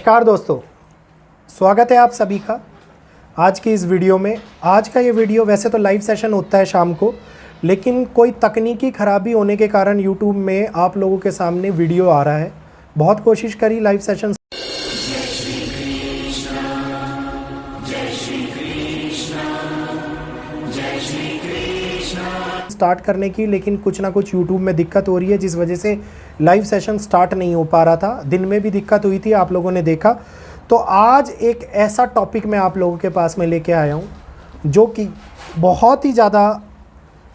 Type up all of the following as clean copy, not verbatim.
नमस्कार दोस्तों, स्वागत है आप सभी का आज की इस वीडियो में। आज का ये वीडियो वैसे तो लाइव सेशन होता है शाम को, लेकिन कोई तकनीकी ख़राबी होने के कारण YouTube में आप लोगों के सामने वीडियो आ रहा है। बहुत कोशिश करी लाइव सेशन स्टार्ट करने की, लेकिन कुछ ना कुछ YouTube में दिक्कत हो रही है, जिस वजह से लाइव सेशन स्टार्ट नहीं हो पा रहा था। दिन में भी दिक्कत हुई थी, आप लोगों ने देखा। तो आज एक ऐसा टॉपिक मैं आप लोगों के पास में लेके आया हूँ जो कि बहुत ही ज़्यादा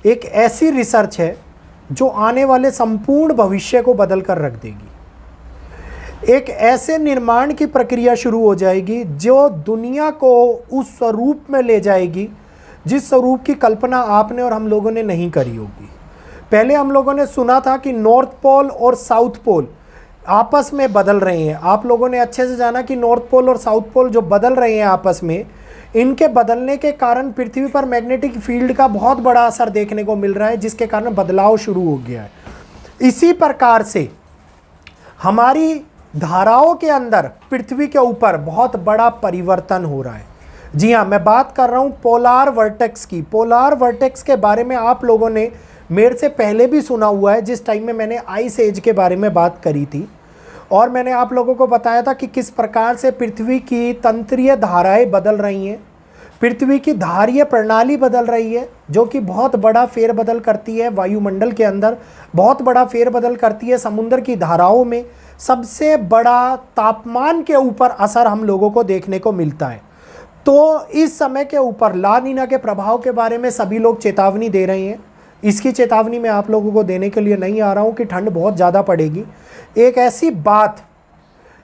एक ऐसी रिसर्च है जो आने वाले संपूर्ण भविष्य को बदल कर रख देगी। एक ऐसे निर्माण की प्रक्रिया शुरू हो जाएगी जो दुनिया को उस स्वरूप में ले जाएगी जिस स्वरूप की कल्पना आपने और हम लोगों ने नहीं करी होगी। पहले हम लोगों ने सुना था कि नॉर्थ पोल और साउथ पोल आपस में बदल रहे हैं। आप लोगों ने अच्छे से जाना कि नॉर्थ पोल और साउथ पोल जो बदल रहे हैं आपस में, इनके बदलने के कारण पृथ्वी पर मैग्नेटिक फील्ड का बहुत बड़ा असर देखने को मिल रहा है, जिसके कारण बदलाव शुरू हो गया है। इसी प्रकार से हमारी धाराओं के अंदर पृथ्वी के ऊपर बहुत बड़ा परिवर्तन हो रहा है। जी हाँ, मैं बात कर रहा हूँ पोलार वर्टेक्स की। पोलार वर्टेक्स के बारे में आप लोगों ने मेरे से पहले भी सुना हुआ है, जिस टाइम में मैंने आइस एज के बारे में बात करी थी, और मैंने आप लोगों को बताया था कि किस प्रकार से पृथ्वी की तंत्रीय धाराएं बदल रही हैं, पृथ्वी की धारीय प्रणाली बदल रही है, जो कि बहुत बड़ा फेरबदल करती है वायुमंडल के अंदर, बहुत बड़ा फेरबदल करती है समुद्र की धाराओं में। सबसे बड़ा तापमान के ऊपर असर हम लोगों को देखने को मिलता है। तो इस समय के ऊपर ला नीना के प्रभाव के बारे में सभी लोग चेतावनी दे रहे हैं। इसकी चेतावनी मैं आप लोगों को देने के लिए नहीं आ रहा हूं कि ठंड बहुत ज़्यादा पड़ेगी। एक ऐसी बात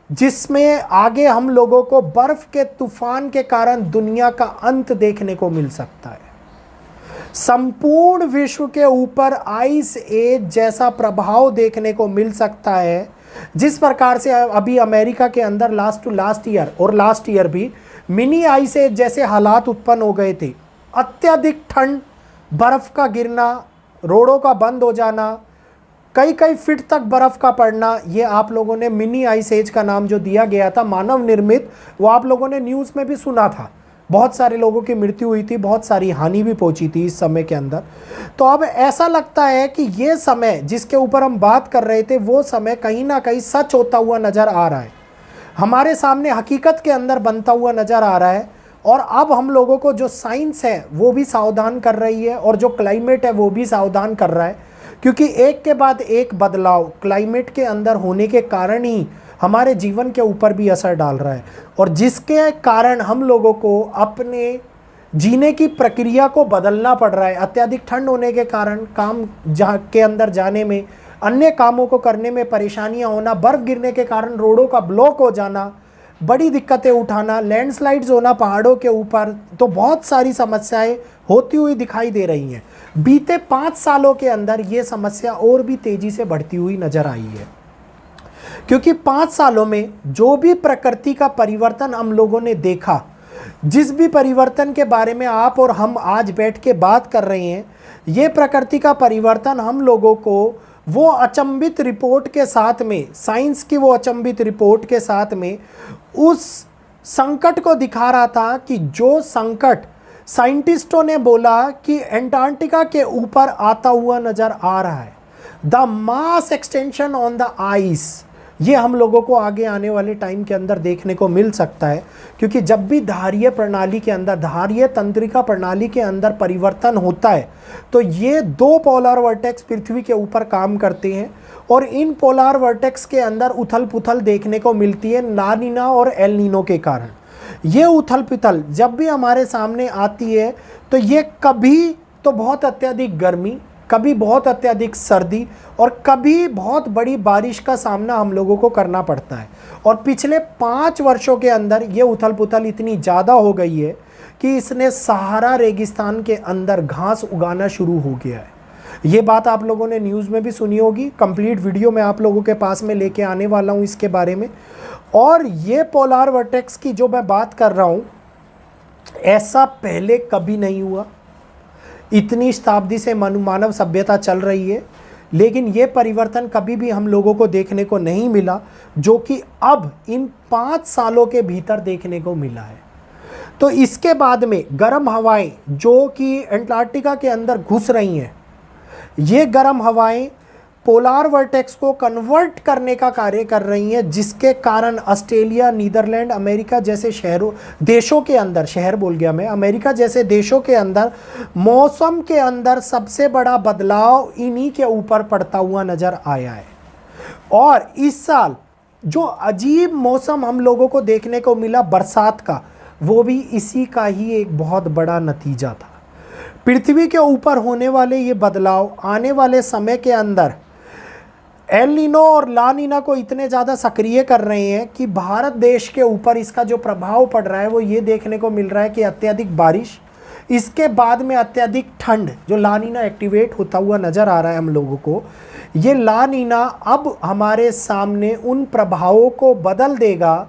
जिसमें आगे हम लोगों को बर्फ के तूफान के कारण दुनिया का अंत देखने को मिल सकता है। संपूर्ण विश्व के ऊपर आइस एज जैसा प्रभाव देखने को मिल सकता है। जिस प्रकार से अभी अमेरिका के अंदर लास्ट ईयर भी मिनी आइस एज जैसे हालात उत्पन्न हो गए थे। अत्यधिक ठंड, बर्फ का गिरना, रोडों का बंद हो जाना, कई फीट तक बर्फ का पड़ना, ये आप लोगों ने मिनी आइस एज का नाम जो दिया गया था मानव निर्मित, वो आप लोगों ने न्यूज़ में भी सुना था। बहुत सारे लोगों की मृत्यु हुई थी, बहुत सारी हानि भी पहुंची थी इस समय के अंदर। तो अब ऐसा लगता है कि ये समय जिसके ऊपर हम बात कर रहे थे, वो समय कहीं ना कहीं सच होता हुआ नज़र आ रहा है, हमारे सामने हकीकत के अंदर बनता हुआ नज़र आ रहा है। और अब हम लोगों को जो साइंस है वो भी सावधान कर रही है, और जो क्लाइमेट है वो भी सावधान कर रहा है, क्योंकि एक के बाद एक बदलाव क्लाइमेट के अंदर होने के कारण ही हमारे जीवन के ऊपर भी असर डाल रहा है, और जिसके कारण हम लोगों को अपने जीने की प्रक्रिया को बदलना पड़ रहा है। अत्यधिक ठंड होने के कारण काम के अंदर जाने में, अन्य कामों को करने में परेशानियां होना, बर्फ़ गिरने के कारण रोडों का ब्लॉक हो जाना, बड़ी दिक्कतें उठाना, लैंडस्लाइड्स होना पहाड़ों के ऊपर, तो बहुत सारी समस्याएं होती हुई दिखाई दे रही हैं। बीते 5 सालों के अंदर ये समस्या और भी तेज़ी से बढ़ती हुई नज़र आई है, क्योंकि 5 सालों में जो भी प्रकृति का परिवर्तन हम लोगों ने देखा, जिस भी परिवर्तन के बारे में आप और हम आज बैठ के बात कर रहे हैं, ये प्रकृति का परिवर्तन हम लोगों को वो अचंभित रिपोर्ट के साथ में, साइंस की वो अचंभित रिपोर्ट के साथ में उस संकट को दिखा रहा था कि जो संकट साइंटिस्टों ने बोला कि एंटार्क्टिका के ऊपर आता हुआ नज़र आ रहा है, the mass extension on the ice, ये हम लोगों को आगे आने वाले टाइम के अंदर देखने को मिल सकता है। क्योंकि जब भी धारीय प्रणाली के अंदर, धारीय तंत्रिका प्रणाली के अंदर परिवर्तन होता है, तो ये 2 पोलर वर्टेक्स पृथ्वी के ऊपर काम करते हैं, और इन पोलर वर्टेक्स के अंदर उथल पुथल देखने को मिलती है ला नीना और एल नीनो के कारण। ये उथल पुथल जब भी हमारे सामने आती है, तो ये कभी तो बहुत अत्यधिक गर्मी, कभी बहुत अत्यधिक सर्दी, और कभी बहुत बड़ी बारिश का सामना हम लोगों को करना पड़ता है। और पिछले 5 वर्षों के अंदर ये उथल पुथल इतनी ज़्यादा हो गई है कि इसने सहारा रेगिस्तान के अंदर घास उगाना शुरू हो गया है। ये बात आप लोगों ने न्यूज़ में भी सुनी होगी। कंप्लीट वीडियो मैं आप लोगों के पास में लेके आने वाला हूँ इसके बारे में। और ये पोलार वर्टेक्स की जो मैं बात कर रहा हूँ, ऐसा पहले कभी नहीं हुआ। इतनी शताब्दी से मानव सभ्यता चल रही है, लेकिन ये परिवर्तन कभी भी हम लोगों को देखने को नहीं मिला, जो कि अब इन 5 सालों के भीतर देखने को मिला है। तो इसके बाद में गर्म हवाएं जो कि एंटार्क्टिका के अंदर घुस रही हैं, ये गर्म हवाएं पोलार वर्टेक्स को कन्वर्ट करने का कार्य कर रही हैं, जिसके कारण ऑस्ट्रेलिया, नीदरलैंड, अमेरिका जैसे देशों के अंदर, शहर बोल गया मैं, अमेरिका जैसे देशों के अंदर मौसम के अंदर सबसे बड़ा बदलाव इन्हीं के ऊपर पड़ता हुआ नजर आया है। और इस साल जो अजीब मौसम हम लोगों को देखने को मिला बरसात का, वो भी इसी का ही एक बहुत बड़ा नतीजा था। पृथ्वी के ऊपर होने वाले ये बदलाव आने वाले समय के अंदर एल नीनो और ला नीना को इतने ज़्यादा सक्रिय कर रहे हैं कि भारत देश के ऊपर इसका जो प्रभाव पड़ रहा है वो ये देखने को मिल रहा है कि अत्यधिक बारिश, इसके बाद में अत्यधिक ठंड, जो ला नीना एक्टिवेट होता हुआ नज़र आ रहा है हम लोगों को। ये ला नीना अब हमारे सामने उन प्रभावों को बदल देगा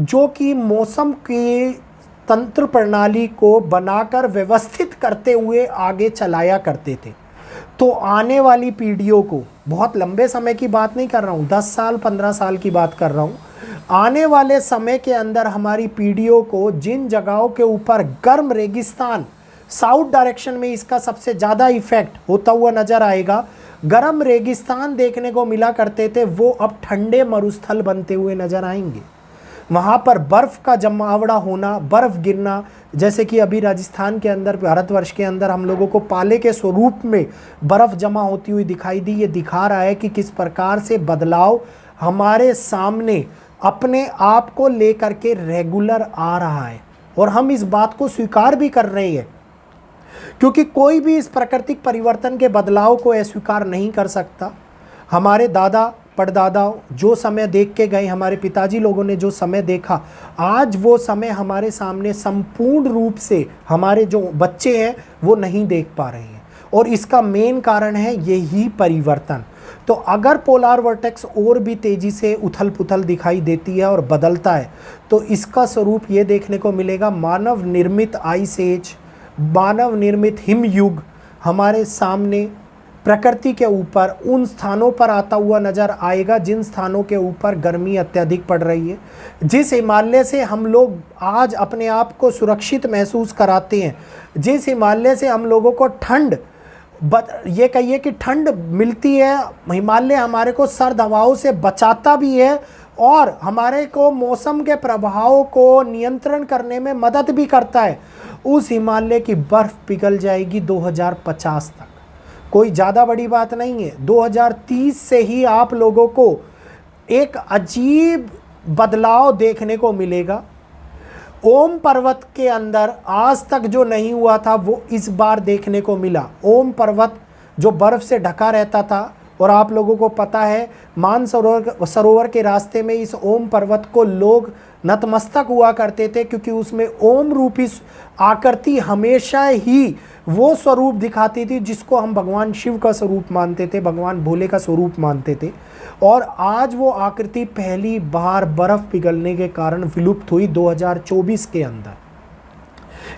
जो कि मौसम की तंत्र प्रणाली को बनाकर व्यवस्थित करते हुए आगे चलाया करते थे। तो आने वाली पीढ़ियों को, बहुत लंबे समय की बात नहीं कर रहा हूँ, 10 साल 15 साल की बात कर रहा हूँ, आने वाले समय के अंदर हमारी पीढ़ियों को जिन जगहों के ऊपर गर्म रेगिस्तान, साउथ डायरेक्शन में इसका सबसे ज़्यादा इफेक्ट होता हुआ नज़र आएगा, गर्म रेगिस्तान देखने को मिला करते थे, वो अब ठंडे मरुस्थल बनते हुए नज़र आएंगे। वहाँ पर बर्फ़ का जमावड़ा होना, बर्फ़ गिरना, जैसे कि अभी राजस्थान के अंदर, भारतवर्ष के अंदर हम लोगों को पाले के स्वरूप में बर्फ़ जमा होती हुई दिखाई दी। ये दिखा रहा है कि किस प्रकार से बदलाव हमारे सामने अपने आप को लेकर के रेगुलर आ रहा है, और हम इस बात को स्वीकार भी कर रहे हैं, क्योंकि कोई भी इस प्राकृतिक परिवर्तन के बदलाव को अस्वीकार नहीं कर सकता। हमारे दादा परदादा जो समय देख के गए, हमारे पिताजी लोगों ने जो समय देखा, आज वो समय हमारे सामने संपूर्ण रूप से हमारे जो बच्चे हैं वो नहीं देख पा रहे हैं, और इसका मेन कारण है यही परिवर्तन। तो अगर पोलार वर्टेक्स और भी तेज़ी से उथल पुथल दिखाई देती है और बदलता है, तो इसका स्वरूप ये देखने को मिलेगा, मानव निर्मित आइस एज, मानव निर्मित हिमयुग हमारे सामने प्रकृति के ऊपर उन स्थानों पर आता हुआ नज़र आएगा जिन स्थानों के ऊपर गर्मी अत्यधिक पड़ रही है। जिस हिमालय से हम लोग आज अपने आप को सुरक्षित महसूस कराते हैं, जिस हिमालय से हम लोगों को ठंड, ये कहिए कि ठंड मिलती है, हिमालय हमारे को सर्द हवाओं से बचाता भी है और हमारे को मौसम के प्रभाव को नियंत्रण करने में मदद भी करता है, उस हिमालय की बर्फ़ पिघल जाएगी 2050 तक। कोई ज़्यादा बड़ी बात नहीं है। 2030 से ही आप लोगों को एक अजीब बदलाव देखने को मिलेगा। ओम पर्वत के अंदर आज तक जो नहीं हुआ था वो इस बार देखने को मिला। ओम पर्वत जो बर्फ़ से ढका रहता था, और आप लोगों को पता है मानसरोवर के रास्ते में इस ओम पर्वत को लोग नतमस्तक हुआ करते थे, क्योंकि उसमें ओम रूपी आकृति हमेशा ही वो स्वरूप दिखाती थी जिसको हम भगवान शिव का स्वरूप मानते थे, भगवान भोले का स्वरूप मानते थे। और आज वो आकृति पहली बार बर्फ़ पिघलने के कारण विलुप्त हुई 2024 के अंदर।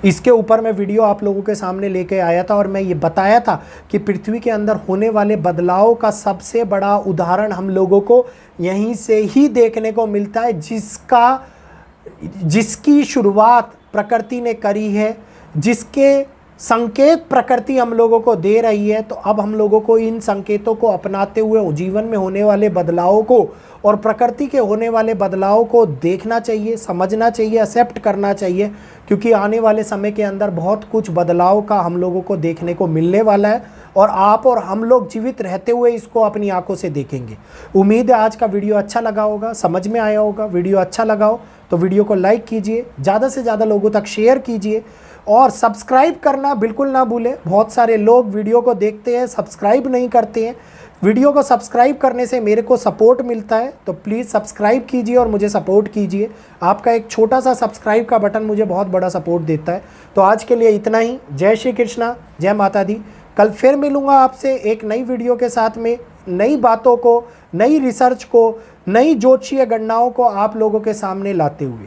इसके ऊपर मैं वीडियो आप लोगों के सामने लेके आया था, और मैं ये बताया था कि पृथ्वी के अंदर होने वाले बदलाव का सबसे बड़ा उदाहरण हम लोगों को यहीं से ही देखने को मिलता है, जिसकी शुरुआत प्रकृति ने करी है, जिसके संकेत प्रकृति हम लोगों को दे रही है। तो अब हम लोगों को इन संकेतों को अपनाते हुए जीवन में होने वाले बदलावों को और प्रकृति के होने वाले बदलावों को देखना चाहिए, समझना चाहिए, एक्सेप्ट करना चाहिए, क्योंकि आने वाले समय के अंदर बहुत कुछ बदलाव का हम लोगों को देखने को मिलने वाला है, और आप और हम लोग जीवित रहते हुए इसको अपनी आंखों से देखेंगे। उम्मीद है आज का वीडियो अच्छा लगा होगा, समझ में आया होगा। वीडियो अच्छा लगा हो तो वीडियो को लाइक कीजिए, ज़्यादा से ज़्यादा लोगों तक शेयर कीजिए, और सब्सक्राइब करना बिल्कुल ना भूलें। बहुत सारे लोग वीडियो को देखते हैं, सब्सक्राइब नहीं करते हैं। वीडियो को सब्सक्राइब करने से मेरे को सपोर्ट मिलता है, तो प्लीज़ सब्सक्राइब कीजिए और मुझे सपोर्ट कीजिए। आपका एक छोटा सा सब्सक्राइब का बटन मुझे बहुत बड़ा सपोर्ट देता है। तो आज के लिए इतना ही। जय श्री कृष्णा, जय माता दी। कल फिर मिलूँगा आपसे एक नई वीडियो के साथ में, नई बातों को, नई रिसर्च को, नई ज्योतिषीय गणनाओं को आप लोगों के सामने लाते हुए।